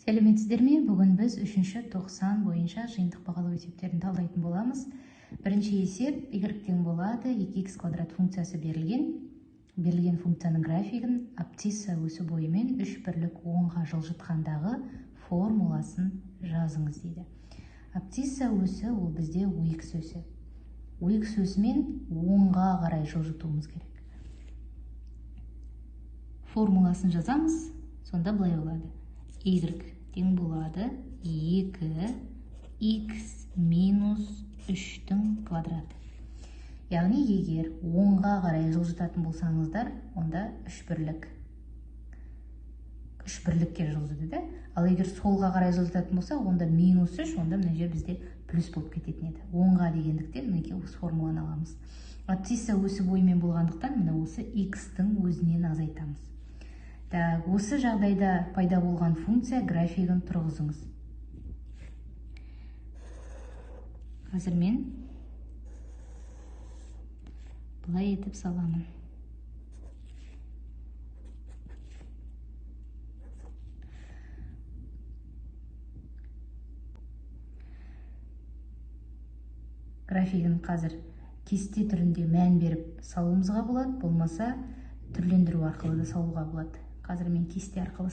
Сәлеметсіздер ме? Бүгін біз 3-90 бойынша жиынтық бағалау есептерін талдайтын боламыз. Бірінші есеп y-тен болады 2x квадрат функциясы берілген функцияның графигін абсцисса өсі бойымен 3 бірлік оңға жылжытқандағы формуласын жазыңыз дейді. Абсцисса өсі ол бізде ux өсі. Ux өсімен оңға қарай жылжытуымыз керек. Формуласын жазамыз, сонда былай болады. Y тең болады 2x минус 3-тің квадраты. Яғни егер оңға қарай жылжытатын болсаңыздар, онда 3 бірлікке жылжыды да. Ал егер солға қарай жылжытатын болса, онда минус 3, онда мына жер бізде плюс болып кететін еді. Оңға дегендіктен мінекей осы формуланы аламыз. Абсцисса өсі бойымен болғандықтан, мына осы x-тің өзінен азайтамыз. Осы жағдайда пайда болған функция графигін тұрғызыңыз. Қазір мен бұлай етіп саламын. Графигін қазір кесте түрінде мән беріп салуымызға болады, болмаса түрлендіру арқылы да салуға болады. Қазір мен кесте арқылы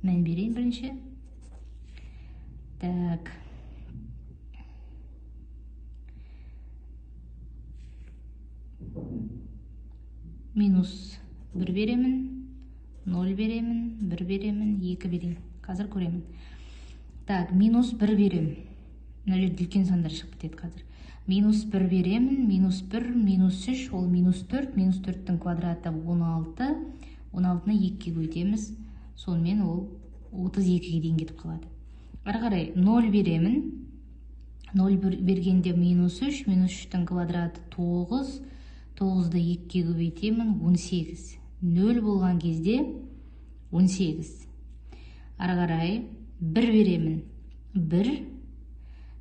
мән берейін бірінші. Так. Минус 1 беремін, 0 беремін, 1 беремін, 2 беремін. Қазір көремін. Так, минус 1 беремін. Мына жерде үлкен сандар шығып кетеді қазір. Минус 1 беремін, минус 1, минус 3, ол минус 4, минус 4-тің квадраты 16. 16-ны 2-ге көйтеміз, сонымен ол 32-ге дейін кетіп қалады. Ары қарай 0 беремін. 0 бергенде минус 3, минус 3-тің квадраты 9. 9-ды 2-ге көбейтемін, 18. 0 болған кезде 18. Ары қарай 1 беремін. 1.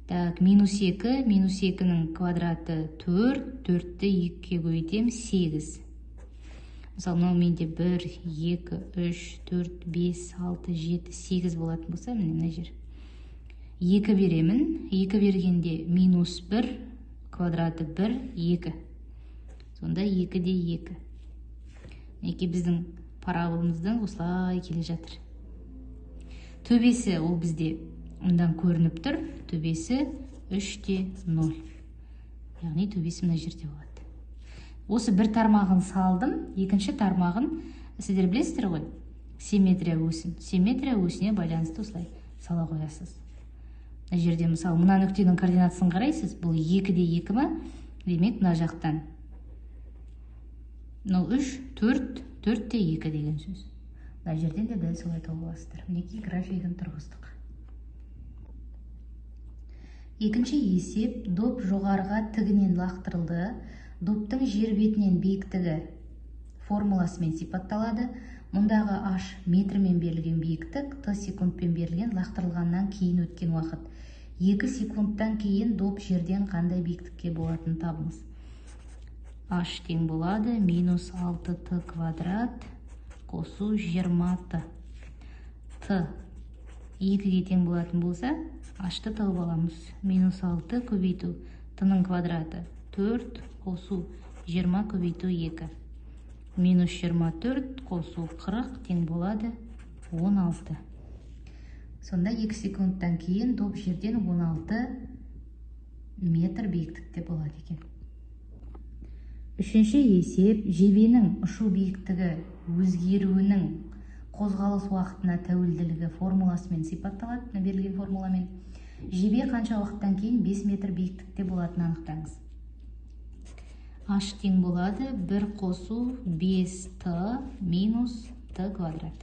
Так, минус 2. Минус 2-нің квадраты 4. 4-ді 2-ге көбейтемін, 8. Мысалы, мынау менде 1, 2, 3, 4, 5, 6, 7, 8 болатын болса, мына жер. 2 беремін. 2 бергенде минус 1, квадраты 1, 2. Сонда 2-де 2. Неке біздің параболымыздан осылай келе жатыр. Төбесі ол бізде мұндан көрініп тұр. Төбесі 3-де 0. Яғни төбесі мына жерде болады. Осы бір тармағын салдым, екінші тармағын сіздер білесіздер ғой, симметрия өсін. Симметрия өсіне байланысты осылай сала қоясыз. Мына жерде мысалы, мына нүктенің координатасын қарайсыз, бұл 2-де 2 ма? Демек, мына жақтан 3, 4, 4-де 2 деген сөз. Мына жерден де дәл солай тауып аласыздар. Мінекей графигін тұрғыздық. Екінші есеп, доп жоғарыға тігінен лақтырылды. Доптың жер бетінен биіктігі формуласымен сипатталады. Мұндағы h метрмен берілген биіктік, t секундпен берілген лақтырылғаннан кейін өткен уақыт. 2 секундтан кейін доп жерден қандай биіктікке болатынын табыңыз. H тең болады минус 6t квадрат қосу 20t. T 2-ге тең болатын болса, h-ты тауып аламыз. Минус 6 көбейту t-ның квадраты 4 қосу 20 көбейту 2. Минус 24 қосу 40 тең болады 16. Сонда 2 секундтан кейін доп жерден 16 метр биіктікте болады екен. Үшінші есеп, жебенің ұшу биіктігі өзгеруінің қозғалыс уақытына тәуелділігі формуласымен сипатталады. Берілген формуламен жебе қанша уақыттан кейін 5 метр биіктікте болатынын анықтаңыз. H тең болады 1 қосу 5t минус t квадрат.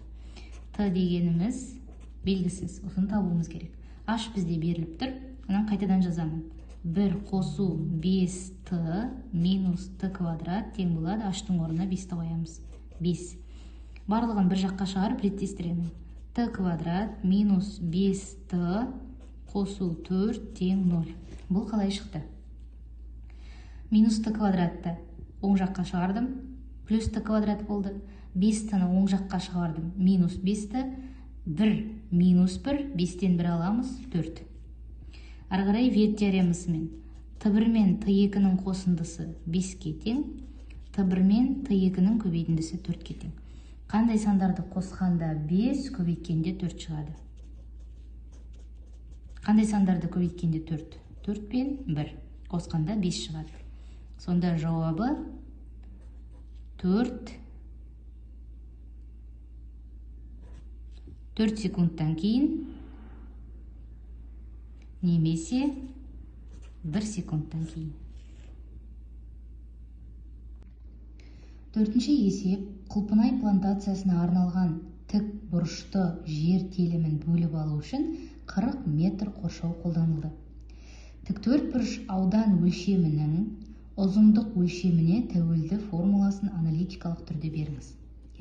T дегеніміз белгісіз, осыны табуымыз керек. H бізде беріліп тұр, онан қайтадан жазамын. 1 қосу 5t минус t квадрат тең болады, H-тың орнына 5-ті қоямыз. 5. Барлығын бір жаққа шығарып реттестіремін. t квадрат минус 5t қосу 4 тең 0. Бұл қалай шықты? Минус t квадратты оң жаққа шығардым, плюс t квадрат болды. 5-тіні оң жаққа шығардым, минус 5-ті 1 -1, 5-тен 1 аламыз, 4. Ары қарай вет теоремасымен Т1 мен Т2-нің қосындысы 5-ке тең, Т1 мен Т2-нің көбейтіндісі 4-ке тең. Қандай сандарды қосқанда 5, көбейткенде 4 шығады? Қандай сандарды көбейткенде 4? 4 пен 1 қосқанда 5 шығады. Сонда жауабы 4 секундтан кейін немесе 1 секундтан кейін. Төртінші есеп құлпынай плантациясына арналған тік бұрышты жер телімін бөліп алу үшін 40 метр қоршау қолданылды. Тіктөртбұрыш аудан өлшемінің ұзындық өлшеміне тәуелді формуласын аналитикалық түрде беріңіз.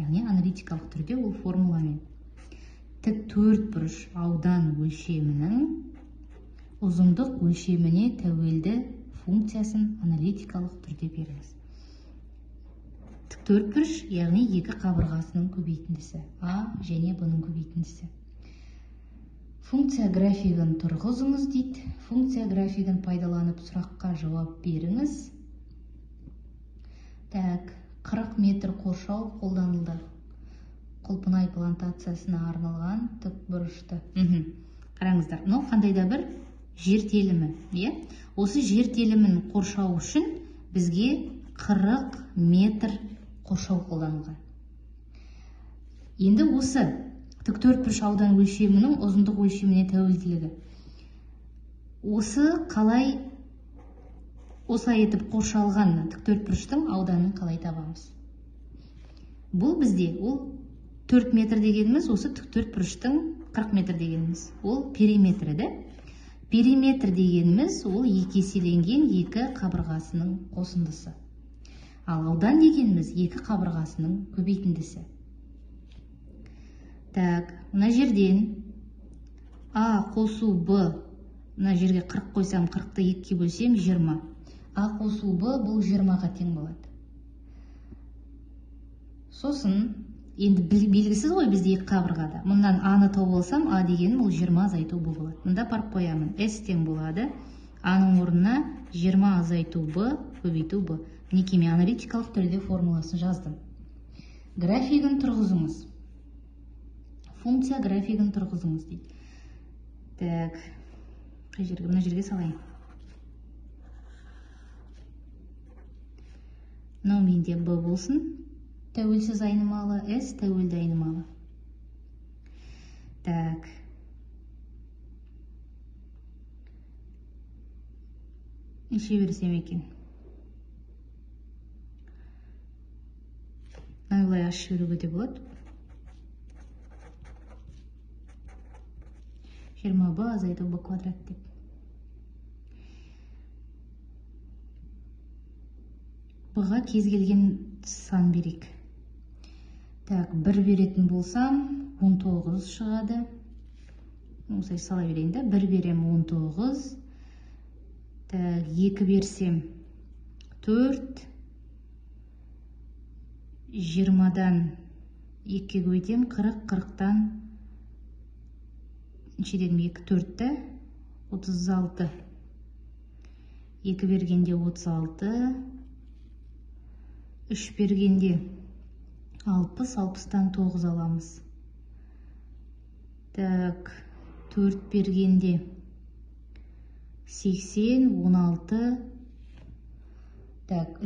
Яғни аналитикалық түрде ол формуламен тіктөртбұрыш аудан өлшемінің ұзындық өлшеміне тәуелді функциясын аналитикалық түрде беріңіз. Тіктөртбұрыш, яғни екі қабырғасының көбейтіндісі, А және Б-ның көбейтіндісі. Функция графигін тұрғызыңыз дейді. Функция графигін пайдаланып сұраққа жауап беріңіз. 40 метр қоршау қолданылды. Құлпынай плантациясына арналған тік бұрышты. Қараңыздар, қандай да бір жер телімі. Осы жер телімін қоршау үшін бізге 40 метр қоршау қолданылған. Енді осы тіктөртбұрыш аудан өлшемінің ұзындық өлшеміне тәуелділігі. Осы қалай осылай етіп қоршалған тіктөртбұрыштың ауданын қалай табамыз? Бұл бізде ол 4 метр дегеніміз, осы тіктөртбұрыштың 40 метр дегеніміз. Ол периметрі, да? Периметр дегеніміз ол екі еселенген екі қабырғасының қосындысы. Ал аудан дегеніміз екі қабырғасының көбейтіндісі. Мына жерден А қосу Б, мына жерге 40 қойсам, 40-ты 2-ке бөлсем 20. А қосу Б бұл 20-ға тең болады. Сосын, енді белгісіз ғой бізде екі қабырғада. Мұндан А-ны тауып алсам, А дегенім ол 20 азайту Б болады. Мұнда парып қоямын. С тең болады. А-ның орнына 20 азайту Б, көбейту Б. Мінекей мен аналитикалық түрде формуласын жаздым. Графигін тұрғызыңыз. Функция графигін тұрғызыңыз дейді. Қай жерге? Мына жерге салайын. Мынау менде Б болсын. Тәуелсіз айнымалы, С тәуелді айнымалы. Неше берсем екен? Былай ашып жіберуге де болады. 20 Б азайту Б квадрат деп. Б-ға кез келген сан берейік. 1 беретін болсам 19 шығады. Осылай сала берейін да. 1 берем 19. 2 берсем 4. 20-дан 2-ке көбейтем, 40, 40-тан нешеден 2, 4-ті 36. 2 бергенде 36. 3 бергенде 60, 60-тан 9 аламыз. 4 бергенде 80, 16.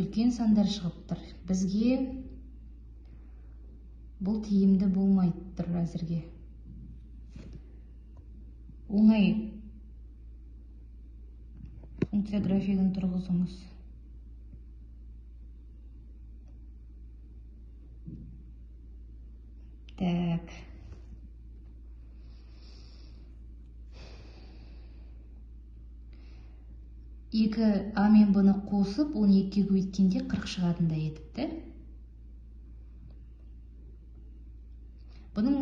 Үлкен сандар шығып тұр. Бізге бұл тиімді болмайды тұр әзірге. Оңай функция графигін тұрғызыңыз. Екі А мен Б-ны қосып, 12-ке көбейткенде 40 шығатындай етіпті. Бұның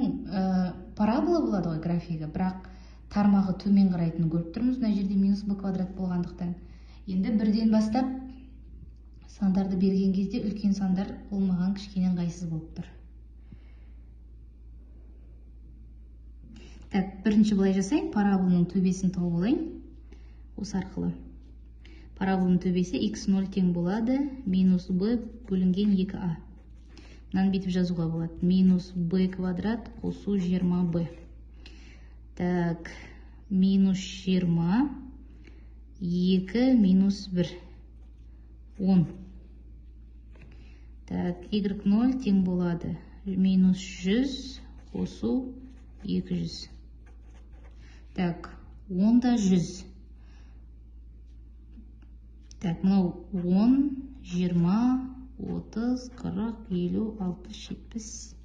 парабола болады ғой графигі, бірақ тармағы төмен қарайтын көріп тұрмыз. Мына жерде минус Б квадрат болғандықтан. Енді бірден бастап сандарды берген кезде үлкен сандар болмаған кішкене ыңғайсыз болып тұр. Так, бірінші былай жасайын, параболаның төбесін тауып алайын. Осы арқылы. Параболаның төбесі x0 тең болады, минус b бөлінген 2a. Мынаны бүйтіп жазуға болады. Минус b квадрат қосу 20b. Так, минус 20, 2 минус 1, 10. Так, y0 тең болады. Минус 100 қосу 200. Так, 10 да 100. Так, мынау 10, 20, 30, 40, 50, 60, 70.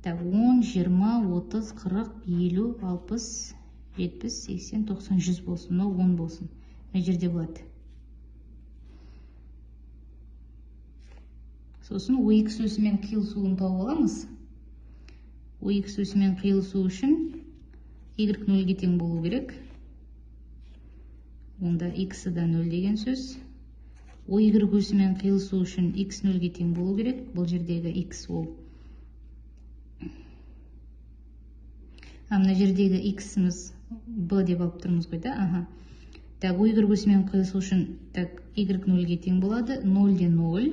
Так, 10, 20, 30, 40, 50, 60, 70, 80, 90, 100 болсын. Мынау 10 болсын. Мына жерде болады. Сосын OX өсімен қиылысуын тауып аламыз. OX өсімен қиылысу үшін y0-ге тең болу керек. Онда x да 0 деген сөз. Y өсімен қиылысу үшін x 0-ге тең болу керек. Бұл жердегі x ол. Мына жердегі x-іміз b деп алып тұрмыз ғой да. Аха. Так, Y өсімен қиылысу үшін y 0-ге тең болады. 0 де 0.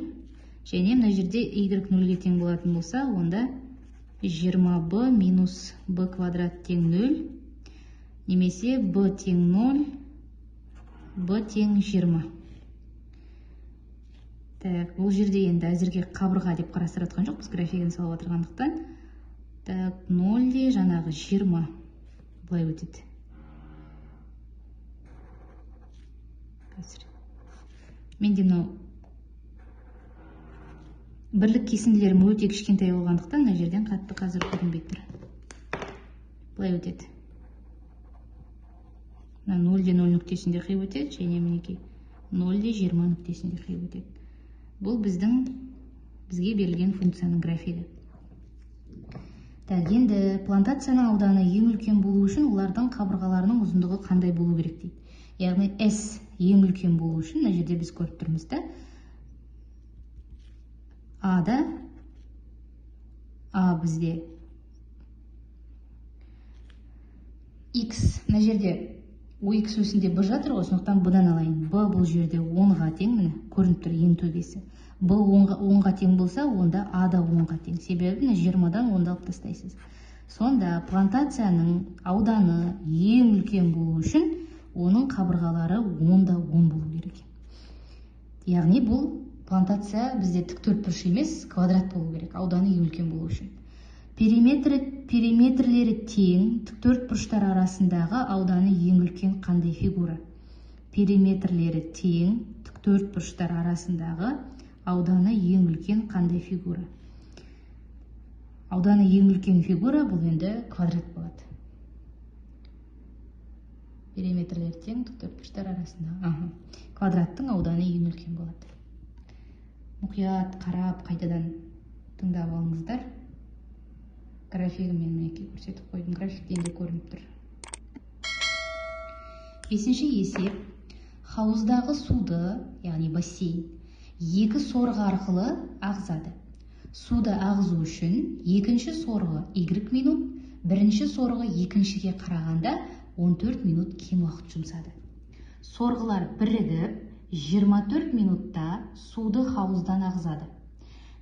Және мына жерде y 0-ге тең болатын болса, онда 20b минус b квадрат тең 0. Немесе b тең 0, b тең 20. Так, бұл жерде енді әзірге қабырға деп қарастырып жатқан жоқпыз, графигін салып отырғандықтан. Так, 0 де жаңағы 20 былай өтеді. Менде мынау бірлік кесінділерім өте кішкентай болғандықтан, мына жерден қатты қазір көрінбей тұр. Былай өтеді. 0 де 0 нүктесінде қиып өтеді, және мінекей 0 де 20 нүктесінде қиып өтеді. Бұл бізге берілген функцияның графигі. Так, енді плантацияның ауданы ең үлкен болу үшін олардың қабырғаларының ұзындығы қандай болу керек дейді. Яғни S ең үлкен болу үшін, мына жерде біз көріп тұрмыз да. A бізде X, мына жерде OX өсінде B жатыр ғой, сондықтан B-дан алайын. B бұл жерде 10-ға тең, міне, көрініп тұр ең төбесі. B 10-ға тең болса, онда A да 10-ға тең. Себебі 20-дан 10-ды алып тастайсыз. Сонда плантацияның ауданы ең үлкен болу үшін, оның қабырғалары 10-да 10 болу керек. Яғни бұл плантация бізде тіктөртбұрыш емес, квадрат болу керек, ауданы ең үлкен болу үшін. Периметрлері тең тіктөртбұрыштар арасындағы ауданы ең үлкен қандай фигура? Периметрлері тең тіктөртбұрыштар арасындағы ауданы ең үлкен қандай фигура? Ауданы ең үлкен фигура бұл енді квадрат болады. Периметрлері тең тіктөртбұрыштар арасындағы. Квадраттың ауданы ең үлкен болады. Мұқият қарап, қайтадан тыңдап алыңыздар. Графигімен мінекей көрсетіп қойдым. Графикте де көрініп тұр. 5-ші есеп. Хауыздағы суды, яғни бассейн, 2 сорғы арқылы ағызады. Суды ағызу үшін екінші сорғы y минут, бірінші сорғы екіншіге қарағанда 14 минут кем уақыт жұмсады. Сорғылар бірігіп 24 минутта суды хауыздан ағызады.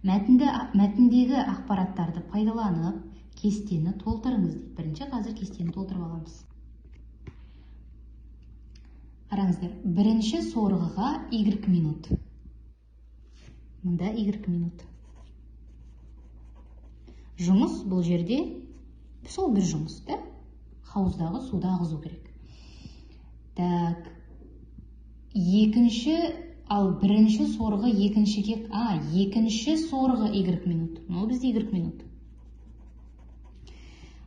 Мәтіндегі ақпараттарды пайдаланып, кестені толтырыңыз дейді. Бірінші қазір кестені толтырып аламыз. Қараңыздар, бірінші сорғыға y минут. Мұнда y минут. Жұмыс бұл жерде сол бір жұмыс, да? Хауыздағы суды ағызу керек. Так, ал бірінші сорғы екіншіге, екінші сорғы y минут. Ол бізде y минут.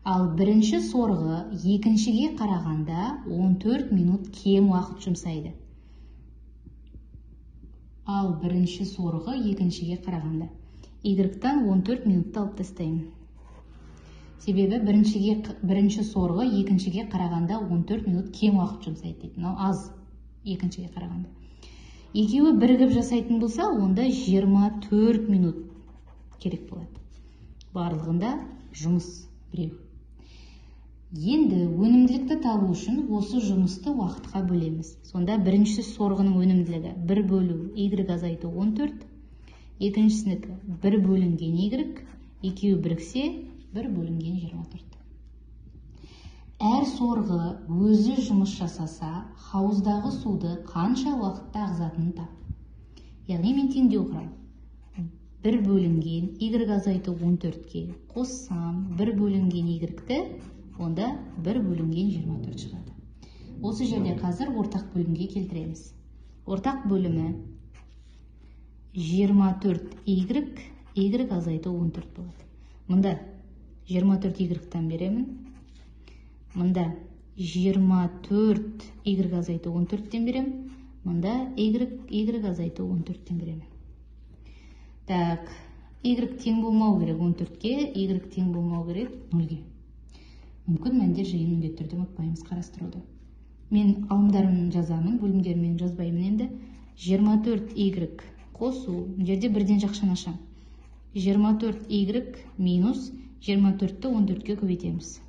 Ал бірінші сорғы екіншіге қарағанда 14 минут кем уақыт жұмсайды. Ал бірінші сорғы екіншіге қарағанда. Y-тан 14 минутты алып тастаймын. Себебі бірінші сорғы екіншіге қарағанда 14 минут кем уақыт жұмсайды дейді. Мынау аз екіншіге қарағанда. Екеуі бірігіп жасайтын болса, онда 24 минут керек болады. Барлығында жұмыс біреу. Енді өнімділікті табу үшін осы жұмысты уақытқа бөлеміз. Сонда бірінші сорғының өнімділігі 1 бөлу y азайту 14, екіншісінікі 1 бөлінген y, екеуі біріксе 1 бөлінген 24. Әр сорғы өзі жұмыс жасаса, хауыздағы суды қанша уақытта ағызатынын тап. Яғни мен теңдеу құрайын. 1 бөлінген y азайту 14-ке қоссам 1 бөлінген y-ті, онда 1 бөлінген 24 шығады. Осы жерде қазір ортақ бөлімге келтіреміз. Ортақ бөлімі 24y, y азайту 14 болады. Мұнда 24 y-тан беремін. Мұнда 24 y азайту 14-тен беремін. Мұнда y азайту 14-тен беремін. Так, y тең болмау керек 14-ке, y тең болмау керек 0-ге. Мүмкін мәндер жиын міндетті түрде ұмытпаймыз қарастыруды. Мен алымдарын жазамын, бөлімдермен жазбаймын енді. 24y қосу, жерде бірден жақшаны ашам. 24y минус 24-ті 14-ке көбейтеміз.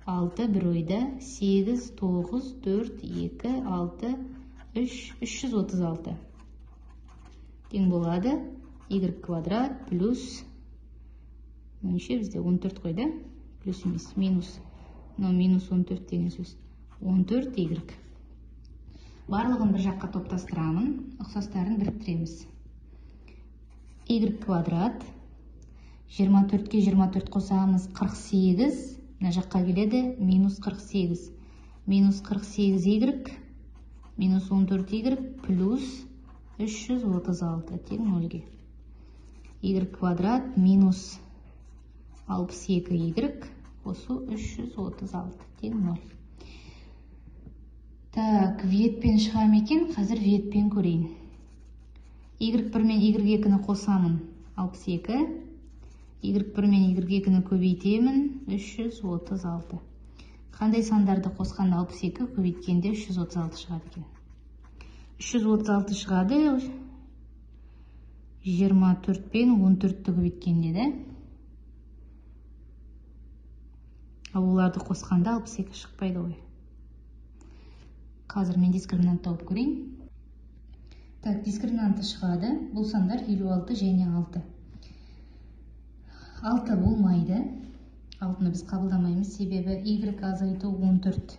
6 бір ойда, 8, 9, 4, 2, 6, 3, 336. Тең болады y квадрат плюс, неше бізде 14 қойда, плюс емес, минус, минус 14 деген сөз, 14y. Барлығын бір жаққа топтастырамын, ұқсастарын біріктіреміз. Y квадрат, 24-ке 24 қосамыз 48, мына жаққа келеді, минус 48. Минус 48y, минус 14y, плюс 336, тең 0-ге. Y квадрат, минус 62y, қосу 336, тең 0. Так, ветпен шығам екен, қазір ветпен көрейін. Y1 мен Y2-ні қосамын 62, Y1 мен Y2-ні көбейтемін 336. Қандай сандарды қосқанда 62, көбейткенде 336 шығады екен. 336 шығады, 24 пен 14-ті көбейткенде де. Оларды қосқанда 62 шықпайды ғой. Қазір мен дискриминант тауып көрейін. Так, дискриминанты шығады. Бұл сандар 56 және 6. 6 болмайды. 6-ны біз қабылдамаймыз, себебі y азайту 14.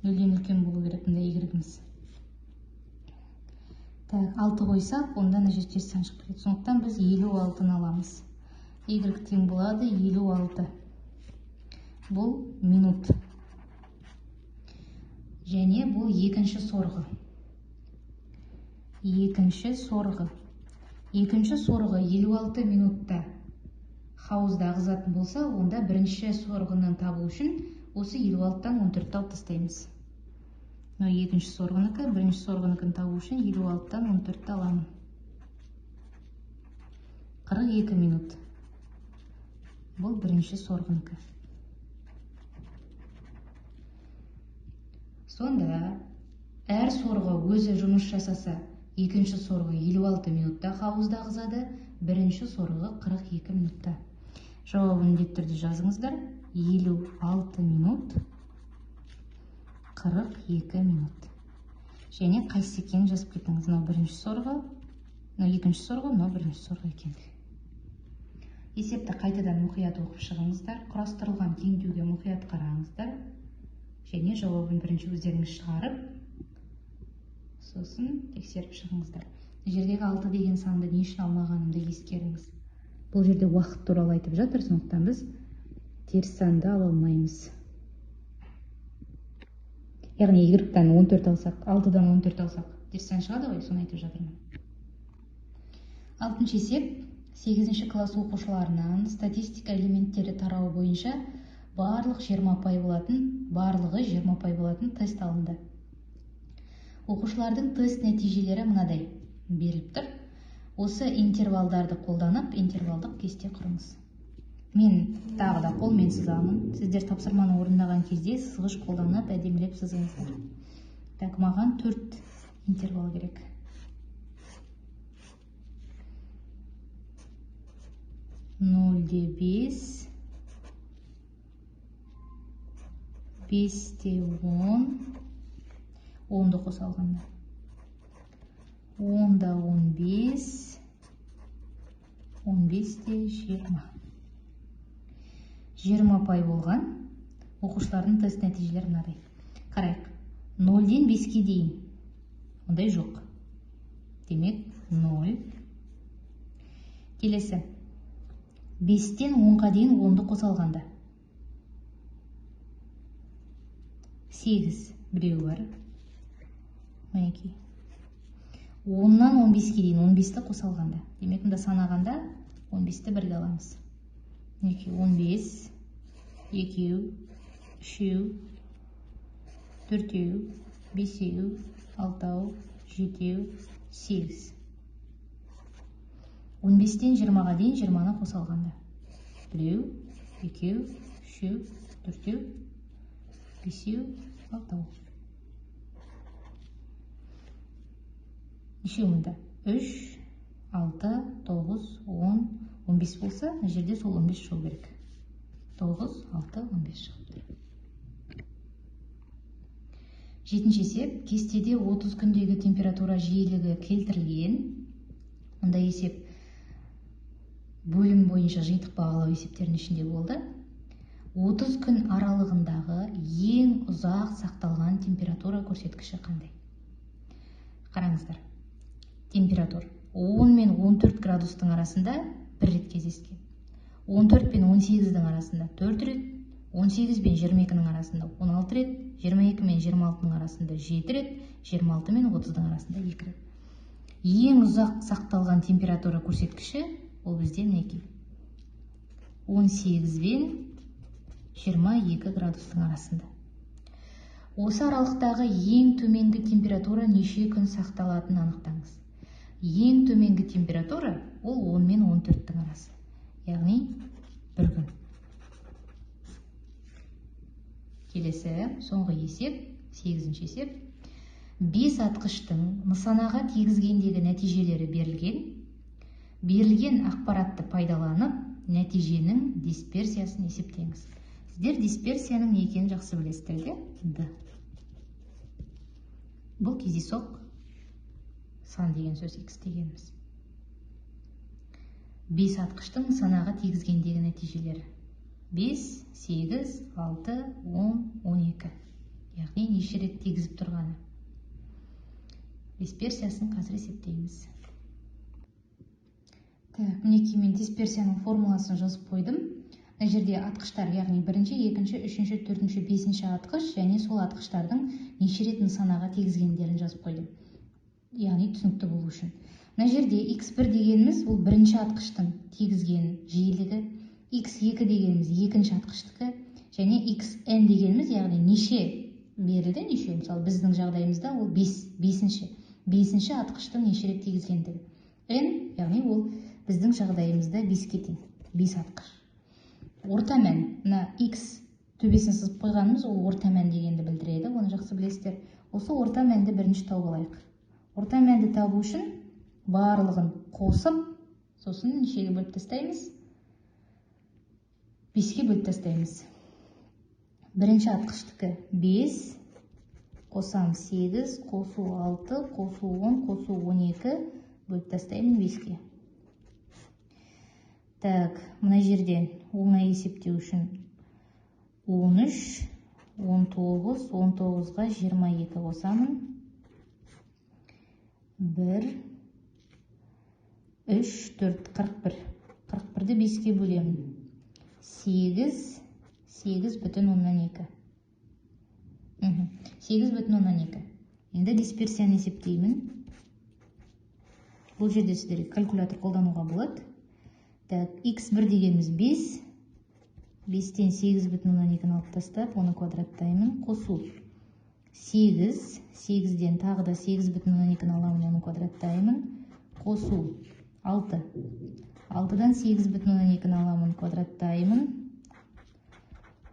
0-ден үлкен болу керек мында y-іміз. Так, 6 қойсақ, онда мына жер теріс сан шығып кетеді. Сондықтан біз 56-ны аламыз. Y тең болады 56. Бұл минут. Және бұл екінші сорғы. Екінші сорғы 56 минутта хауызда ағызатын болса, онда бірінші сорғының табу үшін осы 56-тан 14-ті алып тастаймыз. Екінші сорғыныкі, бірінші сорғыныкін табу үшін 56-тан 14-ті аламын. 42 минут. Бұл бірінші сорғыныкі. Сонда, әр сорғы өзі жұмыс жасаса, екінші сорғы 56 минутта хауызда ағызады, бірінші сорғы 42 минутта. Жауабын міндетті түрде жазыңыздар. 56 минут, 42 минут. Және қайсы екенін жазып кетіңіз. Мынау бірінші сорғы, мынау екінші сорғы, мынау бірінші сорғы екен. Есепті қайтадан мұқият оқып шығыңыздар. Құрастырылған теңдеуге мұқият қараңыздар. Және жауабын бірінші өздеріңіз шығарып, сосын тексеріп шығыңыздар. Жердегі 6 деген санды не үшін алмағанымды ескеріңіз. Бұл жерде уақыт туралы айтып жатыр, сондықтан біз теріс санды ала алмаймыз. Яғни Y-тан 14 алсақ, 6-дан 14 алсақ, теріс сан шығады ғой, соны айтып жатырмын. 6-шы есеп, 8-ші класс оқушыларынан статистика элементтері тарауы бойынша барлығы 20% болатын тест алынды. Оқушылардың тест нәтижелері мынадай беріліп тұр. Осы интервалдарды қолданып, интервалдық кесте құрыңыз. Мен тағы да қолмен сызамын. Сіздер тапсырманы орындаған кезде сызғыш қолданып, әдемілеп сызыңыздар. Так, маған 4 интервал керек. Нөлде 5, 5-те 10, 10-ды қоса алғанда. 10-да 15, 15-те 20. 20 пай болған. Оқушылардың тест нәтижелері мынадай. Қарайық. 0-ден 5-ке дейін. Ондай жоқ. Демек 0. Келесі. 5-тен 10-ға дейін 10-ды қоса алғанда. 8 біреу бар. 12. 10-нан 15-ке дейін 15-ті қоса алғанда. Демек, мұнда санағанда 15-ті бірге аламыз. 2, 15, 2, 3, 4, 5, 6, 7, 8. 15-тен 20-ға дейін 20-ны қоса алғанда. 1, 2, 3, 4, 5, 6. Нешеу мұнда? 3, 6, 9, 10, 15 болса, мына жерде сол 15 шығу керек. 9, 6, 15 шығыпты. 7-ші есеп. Кестеде 30 күндегі температура жиілігі келтірілген. Мұнда есеп бөлім бойынша жиынтық бағалау есептерінің ішінде болды. 30 күн аралығындағы ең ұзақ сақталған температура көрсеткіші қандай? Қараңыздар. Температура 10 мен 14 градустың арасында бір рет кездескен. 14 пен 18-дің арасында 4 рет, 18 пен 22-ның арасында 16 рет, 22 мен 26-ның арасында 7 рет, 26 мен 30-дің арасында 2 рет. Ең ұзақ сақталған температура көрсеткіші ол бізде мінекей. 18 бен 22 градустың арасында. Осы аралықтағы ең төменгі температура неше күн сақталатынын анықтаңыз. Ең төменгі температура ол 10 мен 14-тің арасы. Яғни 1 күн. Келесі, соңғы есеп, 8-ші есеп. 5 атқыштың нысанаға тигізгендегі нәтижелері берілген. Берілген ақпаратты пайдаланып, нәтиженің дисперсиясын есептеңіз. Сіздер дисперсияның не екенін жақсы білесіздер, де? Бұл кездейсоқ сан деген сөз X дегеніміз. 5 атқыштың нысанаға тигізгендегі нәтижелері. 5, 8, 6, 10, 12. Яғни неше рет тигізіп тұрғаны. Дисперсиясын қазір есептейміз. Мінекей мен дисперсияның формуласын жазып қойдым. Мына жерде атқыштар, яғни 1-ші, 2-ші, 3-ші, 4-ші, 5-ші атқыш және сол атқыштардың неше рет нысанаға тигізгендерін жазып қойдым. Яғни түсінікті болу үшін. Мына жерде X1 дегеніміз ол 1-ші атқыштың тигізген жиілігі, X2 дегеніміз 2-ші атқыштікі және XN дегеніміз, яғни неше берілді, неше, мысалы біздің жағдайымызда ол 5-ші атқыштың неше рет тигізгендігі. N, яғни ол біздің жағдайымызда 5-ке тең, 5 атқыш. Орта мән, мына X төбесін сызып қойғанымыз, ол орта мән дегенді білдіреді, оны жақсы білесіздер. Осы орта мәнді бірінші тауып алайық. Орта мәнді табу үшін барлығын қосып, сосын нешеге бөліп тастаймыз? 5-ке бөліп тастаймыз. Бірінші атқыштікі 5, қосам 8, қосу 6, қосу 10, қосу 12, бөліп тастаймын 5-ке. Так, мына жерден оңай есептеу үшін 13, 19, 19-ға 22 қосамын. 1, 3, 4, 41. 41-ді 5-ке бөлемін. 8, 8 бүтін 12. 8 бүтін 12. Енді дисперсияны есептеймін. Бұл жерде сіздерге калькулятор қолдануға болады. Так, X1 дегеніміз 5. 5-тен 8 бүтін 12-ні алып тастап, оны квадраттаймын. Қосу 8. 8-ден тағы да 8 бүтін 12-ні аламын, оны квадраттаймын. Қосу 6. 6-дан 8 бүтін 12-ні аламын, квадраттаймын.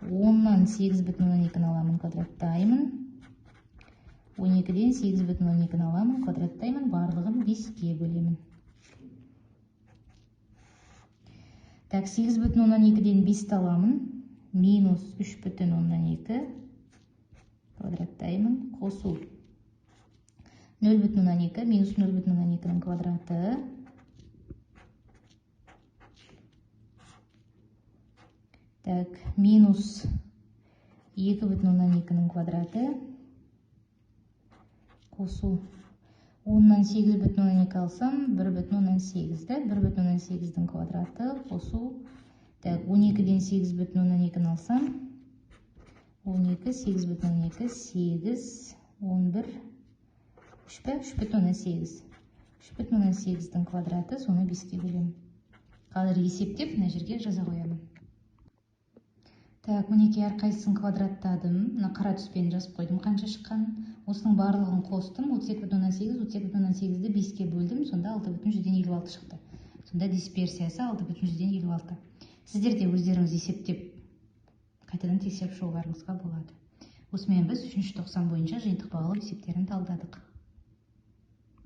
10-нан 8 бүтін 12-ні аламын, квадраттаймын. 12-ден 8 бүтін 12-ні аламын, квадраттаймын. Барлығын 5-ке бөлемін. Так, 8 бүтін 12-ден 5-ті аламын. Минус 3 бүтін 12. квадраттаймын. Қосу 0,2 минус 0,2-нің квадраты. Так, минус 2,2-нің квадраты. Қосу 10-нан 8,2 алсам, 1,8-ді. 1,8-дің квадраты. Қосу. Так, 12-ден 8,2 алсам, 12, 8,2, 8, 11, 3,8. 3,8-дің квадраты, соны 5-ке бөлемін. Қазір есептеп, мына жерге жаза қоямын. Так, мінекей әрқайсысын квадраттадым. Мына қара түспен жазып қойдым, қанша шыққанын. Осының барлығын қостым. 32,8, 32,8-ді 5-ке бөлдім. Сонда 6,156 шықты. Сонда дисперсиясы 6,156. Сіздер де өздеріңіз есептеп, қайтадан тексеріп шығуларыңызға болады. Осымен біз 3-інші тоқсан бойынша жиынтық бағалау есептерін талдадық.